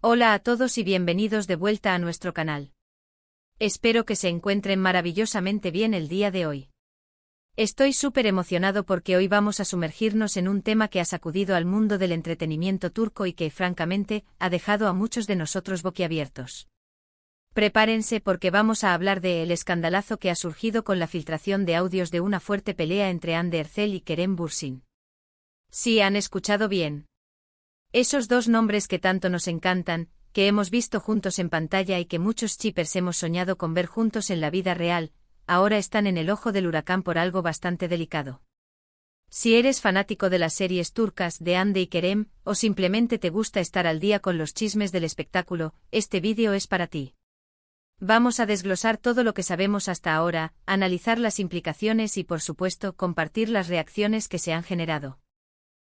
Hola a todos y bienvenidos de vuelta a nuestro canal. Espero que se encuentren maravillosamente bien el día de hoy. Estoy súper emocionado porque hoy vamos a sumergirnos en un tema que ha sacudido al mundo del entretenimiento turco y que, francamente, ha dejado a muchos de nosotros boquiabiertos. Prepárense porque vamos a hablar del escandalazo que ha surgido con la filtración de audios de una fuerte pelea entre Hande Erçel y Kerem Bürsin. Sí, han escuchado bien. Esos dos nombres que tanto nos encantan, que hemos visto juntos en pantalla y que muchos chippers hemos soñado con ver juntos en la vida real, ahora están en el ojo del huracán por algo bastante delicado. Si eres fanático de las series turcas de Hande y Kerem, o simplemente te gusta estar al día con los chismes del espectáculo, este vídeo es para ti. Vamos a desglosar todo lo que sabemos hasta ahora, analizar las implicaciones y, por supuesto, compartir las reacciones que se han generado.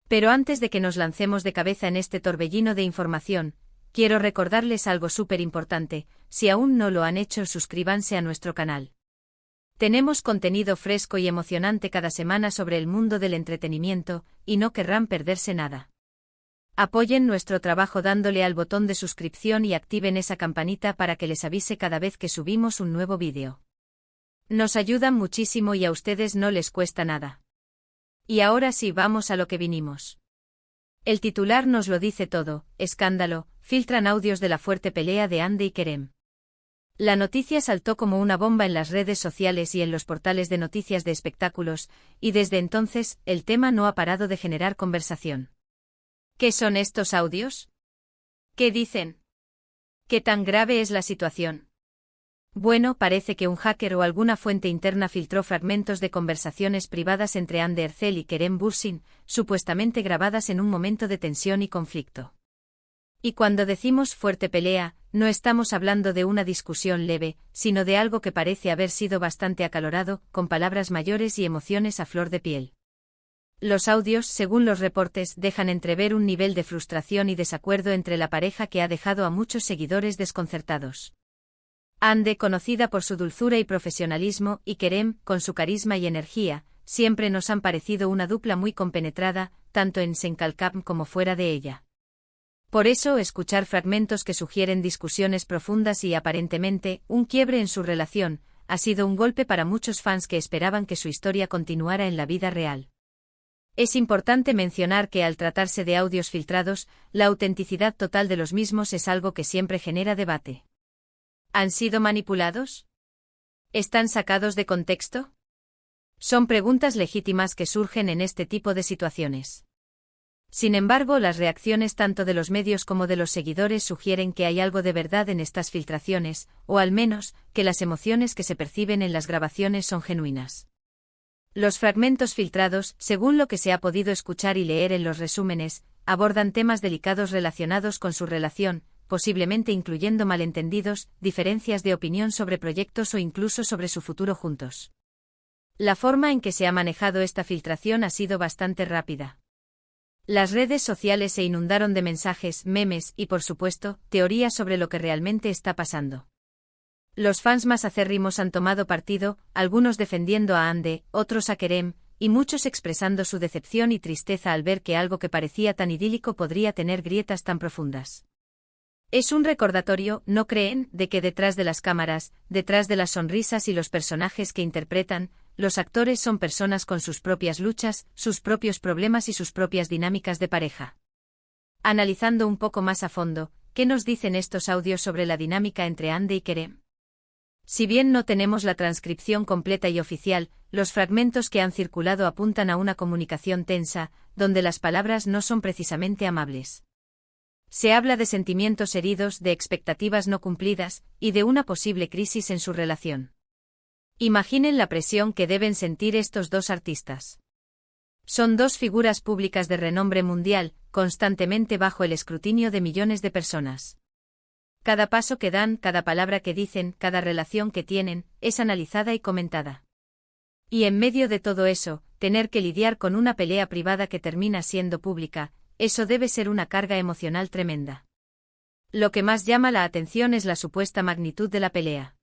Pero antes de que nos lancemos de cabeza en este torbellino de información, quiero recordarles algo súper importante: si aún no lo han hecho, suscríbanse a nuestro canal. Tenemos contenido fresco y emocionante cada semana sobre el mundo del entretenimiento, y no querrán perderse nada. Apoyen nuestro trabajo dándole al botón de suscripción y activen esa campanita para que les avise cada vez que subimos un nuevo vídeo. Nos ayudan muchísimo y a ustedes no les cuesta nada. Y ahora sí, vamos a lo que vinimos. El titular nos lo dice todo: escándalo, filtran audios de la fuerte pelea de Hande y Kerem. La noticia saltó como una bomba en las redes sociales y en los portales de noticias de espectáculos, y desde entonces, el tema no ha parado de generar conversación. ¿Qué son estos audios? ¿Qué dicen? ¿Qué tan grave es la situación? Bueno, parece que un hacker o alguna fuente interna filtró fragmentos de conversaciones privadas entre Hande Erçel y Kerem Bürsin, supuestamente grabadas en un momento de tensión y conflicto. Y cuando decimos fuerte pelea, no estamos hablando de una discusión leve, sino de algo que parece haber sido bastante acalorado, con palabras mayores y emociones a flor de piel. Los audios, según los reportes, dejan entrever un nivel de frustración y desacuerdo entre la pareja que ha dejado a muchos seguidores desconcertados. Hande, conocida por su dulzura y profesionalismo, y Kerem, con su carisma y energía, siempre nos han parecido una dupla muy compenetrada, tanto en Senkalkam como fuera de ella. Por eso, escuchar fragmentos que sugieren discusiones profundas y, aparentemente, un quiebre en su relación, ha sido un golpe para muchos fans que esperaban que su historia continuara en la vida real. Es importante mencionar que, al tratarse de audios filtrados, la autenticidad total de los mismos es algo que siempre genera debate. ¿Han sido manipulados? ¿Están sacados de contexto? Son preguntas legítimas que surgen en este tipo de situaciones. Sin embargo, las reacciones tanto de los medios como de los seguidores sugieren que hay algo de verdad en estas filtraciones, o al menos, que las emociones que se perciben en las grabaciones son genuinas. Los fragmentos filtrados, según lo que se ha podido escuchar y leer en los resúmenes, abordan temas delicados relacionados con su relación, posiblemente incluyendo malentendidos, diferencias de opinión sobre proyectos o incluso sobre su futuro juntos. La forma en que se ha manejado esta filtración ha sido bastante rápida. Las redes sociales se inundaron de mensajes, memes y, por supuesto, teorías sobre lo que realmente está pasando. Los fans más acérrimos han tomado partido, algunos defendiendo a Hande, otros a Kerem, y muchos expresando su decepción y tristeza al ver que algo que parecía tan idílico podría tener grietas tan profundas. Es un recordatorio, ¿no creen?, de que detrás de las cámaras, detrás de las sonrisas y los personajes que interpretan, los actores son personas con sus propias luchas, sus propios problemas y sus propias dinámicas de pareja. Analizando un poco más a fondo, ¿qué nos dicen estos audios sobre la dinámica entre Hande y Kerem? Si bien no tenemos la transcripción completa y oficial, los fragmentos que han circulado apuntan a una comunicación tensa, donde las palabras no son precisamente amables. Se habla de sentimientos heridos, de expectativas no cumplidas, y de una posible crisis en su relación. Imaginen la presión que deben sentir estos dos artistas. Son dos figuras públicas de renombre mundial, constantemente bajo el escrutinio de millones de personas. Cada paso que dan, cada palabra que dicen, cada relación que tienen, es analizada y comentada. Y en medio de todo eso, tener que lidiar con una pelea privada que termina siendo pública, eso debe ser una carga emocional tremenda. Lo que más llama la atención es la supuesta magnitud de la pelea.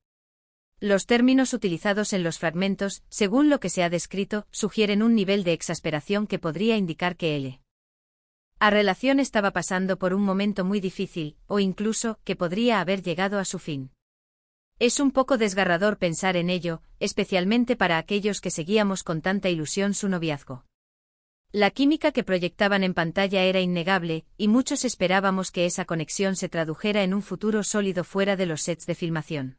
Los términos utilizados en los fragmentos, según lo que se ha descrito, sugieren un nivel de exasperación que podría indicar que La relación estaba pasando por un momento muy difícil, o incluso, que podría haber llegado a su fin. Es un poco desgarrador pensar en ello, especialmente para aquellos que seguíamos con tanta ilusión su noviazgo. La química que proyectaban en pantalla era innegable, y muchos esperábamos que esa conexión se tradujera en un futuro sólido fuera de los sets de filmación.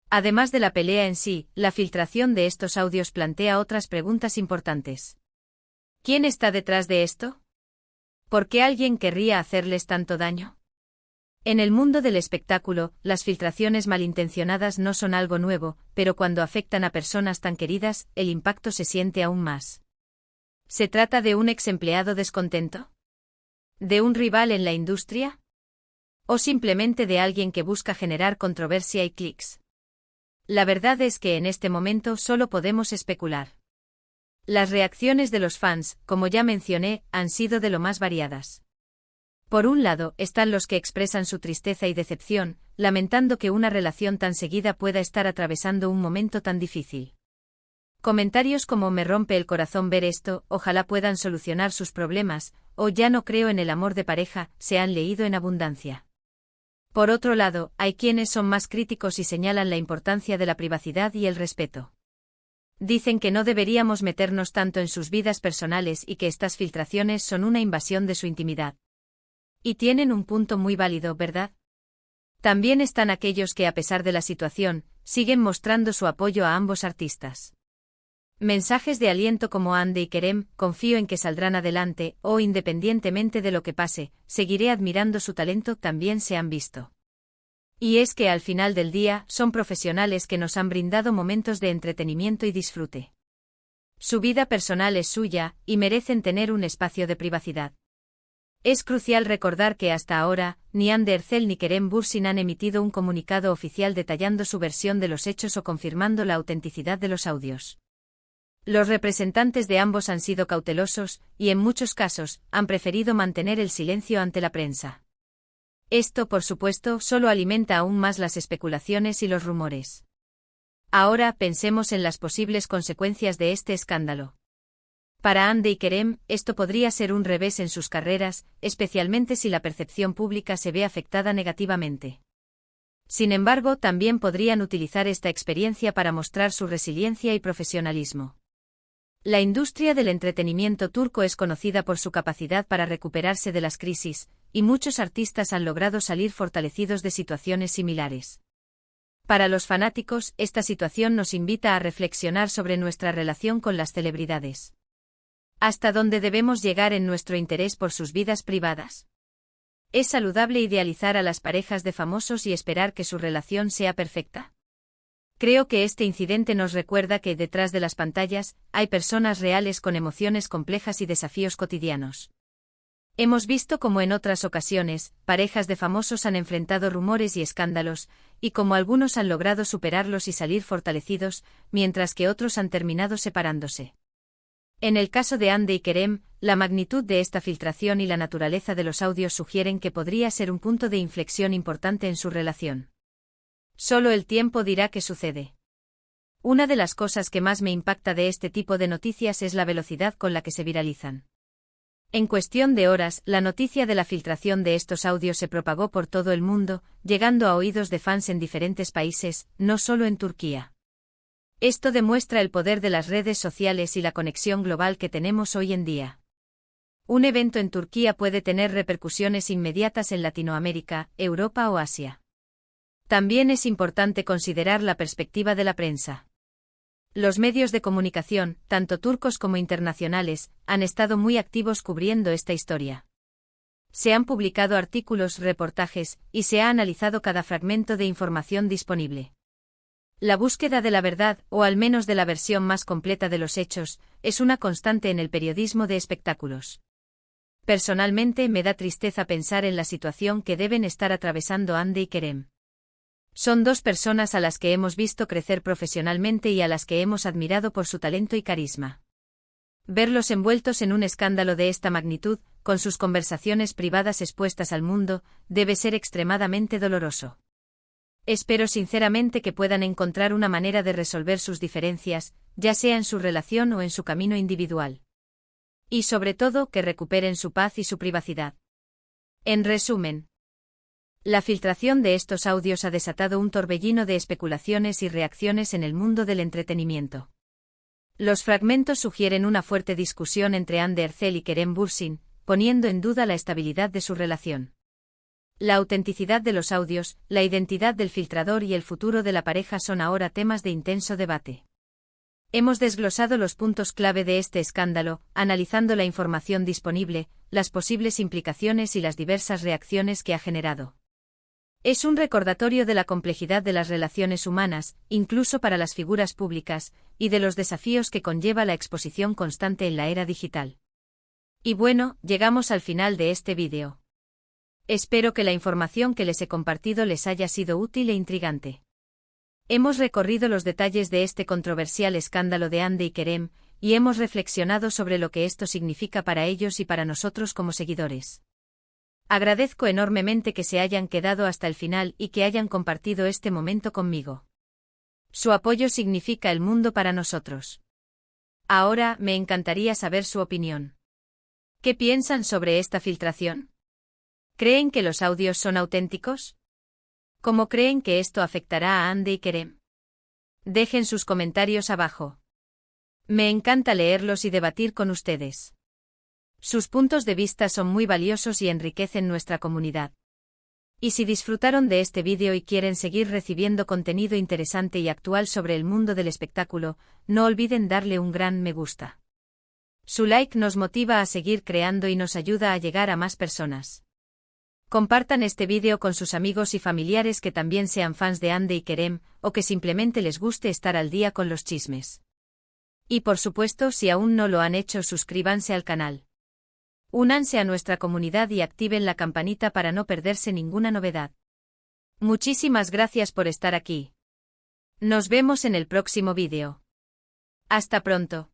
Además de la pelea en sí, la filtración de estos audios plantea otras preguntas importantes. ¿Quién está detrás de esto? ¿Por qué alguien querría hacerles tanto daño? En el mundo del espectáculo, las filtraciones malintencionadas no son algo nuevo, pero cuando afectan a personas tan queridas, el impacto se siente aún más. ¿Se trata de un ex empleado descontento? ¿De un rival en la industria? ¿O simplemente de alguien que busca generar controversia y clics? La verdad es que en este momento solo podemos especular. Las reacciones de los fans, como ya mencioné, han sido de lo más variadas. Por un lado, están los que expresan su tristeza y decepción, lamentando que una relación tan seguida pueda estar atravesando un momento tan difícil. Comentarios como "me rompe el corazón ver esto, ojalá puedan solucionar sus problemas", o "ya no creo en el amor de pareja", se han leído en abundancia. Por otro lado, hay quienes son más críticos y señalan la importancia de la privacidad y el respeto. Dicen que no deberíamos meternos tanto en sus vidas personales y que estas filtraciones son una invasión de su intimidad. Y tienen un punto muy válido, ¿verdad? También están aquellos que, a pesar de la situación, siguen mostrando su apoyo a ambos artistas. Mensajes de aliento como "Ande y Kerem, confío en que saldrán adelante", o "independientemente de lo que pase, seguiré admirando su talento", también se han visto. Y es que al final del día, son profesionales que nos han brindado momentos de entretenimiento y disfrute. Su vida personal es suya, y merecen tener un espacio de privacidad. Es crucial recordar que hasta ahora, ni Hande Erçel ni Kerem Bürsin han emitido un comunicado oficial detallando su versión de los hechos o confirmando la autenticidad de los audios. Los representantes de ambos han sido cautelosos, y en muchos casos, han preferido mantener el silencio ante la prensa. Esto, por supuesto, solo alimenta aún más las especulaciones y los rumores. Ahora pensemos en las posibles consecuencias de este escándalo. Para Hande y Kerem, esto podría ser un revés en sus carreras, especialmente si la percepción pública se ve afectada negativamente. Sin embargo, también podrían utilizar esta experiencia para mostrar su resiliencia y profesionalismo. La industria del entretenimiento turco es conocida por su capacidad para recuperarse de las crisis, y muchos artistas han logrado salir fortalecidos de situaciones similares. Para los fanáticos, esta situación nos invita a reflexionar sobre nuestra relación con las celebridades. ¿Hasta dónde debemos llegar en nuestro interés por sus vidas privadas? ¿Es saludable idealizar a las parejas de famosos y esperar que su relación sea perfecta? Creo que este incidente nos recuerda que detrás de las pantallas, hay personas reales con emociones complejas y desafíos cotidianos. Hemos visto cómo en otras ocasiones, parejas de famosos han enfrentado rumores y escándalos, y cómo algunos han logrado superarlos y salir fortalecidos, mientras que otros han terminado separándose. En el caso de Hande y Kerem, la magnitud de esta filtración y la naturaleza de los audios sugieren que podría ser un punto de inflexión importante en su relación. Solo el tiempo dirá qué sucede. Una de las cosas que más me impacta de este tipo de noticias es la velocidad con la que se viralizan. En cuestión de horas, la noticia de la filtración de estos audios se propagó por todo el mundo, llegando a oídos de fans en diferentes países, no solo en Turquía. Esto demuestra el poder de las redes sociales y la conexión global que tenemos hoy en día. Un evento en Turquía puede tener repercusiones inmediatas en Latinoamérica, Europa o Asia. También es importante considerar la perspectiva de la prensa. Los medios de comunicación, tanto turcos como internacionales, han estado muy activos cubriendo esta historia. Se han publicado artículos, reportajes, y se ha analizado cada fragmento de información disponible. La búsqueda de la verdad, o al menos de la versión más completa de los hechos, es una constante en el periodismo de espectáculos. Personalmente me da tristeza pensar en la situación que deben estar atravesando Hande y Kerem. Son dos personas a las que hemos visto crecer profesionalmente y a las que hemos admirado por su talento y carisma. Verlos envueltos en un escándalo de esta magnitud, con sus conversaciones privadas expuestas al mundo, debe ser extremadamente doloroso. Espero sinceramente que puedan encontrar una manera de resolver sus diferencias, ya sea en su relación o en su camino individual. Y sobre todo, que recuperen su paz y su privacidad. En resumen, la filtración de estos audios ha desatado un torbellino de especulaciones y reacciones en el mundo del entretenimiento. Los fragmentos sugieren una fuerte discusión entre Hande Erçel y Kerem Bürsin, poniendo en duda la estabilidad de su relación. La autenticidad de los audios, la identidad del filtrador y el futuro de la pareja son ahora temas de intenso debate. Hemos desglosado los puntos clave de este escándalo, analizando la información disponible, las posibles implicaciones y las diversas reacciones que ha generado. Es un recordatorio de la complejidad de las relaciones humanas, incluso para las figuras públicas, y de los desafíos que conlleva la exposición constante en la era digital. Y bueno, llegamos al final de este vídeo. Espero que la información que les he compartido les haya sido útil e intrigante. Hemos recorrido los detalles de este controversial escándalo de Hande y Kerem, y hemos reflexionado sobre lo que esto significa para ellos y para nosotros como seguidores. Agradezco enormemente que se hayan quedado hasta el final y que hayan compartido este momento conmigo. Su apoyo significa el mundo para nosotros. Ahora, me encantaría saber su opinión. ¿Qué piensan sobre esta filtración? ¿Creen que los audios son auténticos? ¿Cómo creen que esto afectará a Hande y Kerem? Dejen sus comentarios abajo. Me encanta leerlos y debatir con ustedes. Sus puntos de vista son muy valiosos y enriquecen nuestra comunidad. Y si disfrutaron de este vídeo y quieren seguir recibiendo contenido interesante y actual sobre el mundo del espectáculo, no olviden darle un gran me gusta. Su like nos motiva a seguir creando y nos ayuda a llegar a más personas. Compartan este vídeo con sus amigos y familiares que también sean fans de Hande y Kerem, o que simplemente les guste estar al día con los chismes. Y por supuesto, si aún no lo han hecho, suscríbanse al canal. Únanse a nuestra comunidad y activen la campanita para no perderse ninguna novedad. Muchísimas gracias por estar aquí. Nos vemos en el próximo vídeo. Hasta pronto.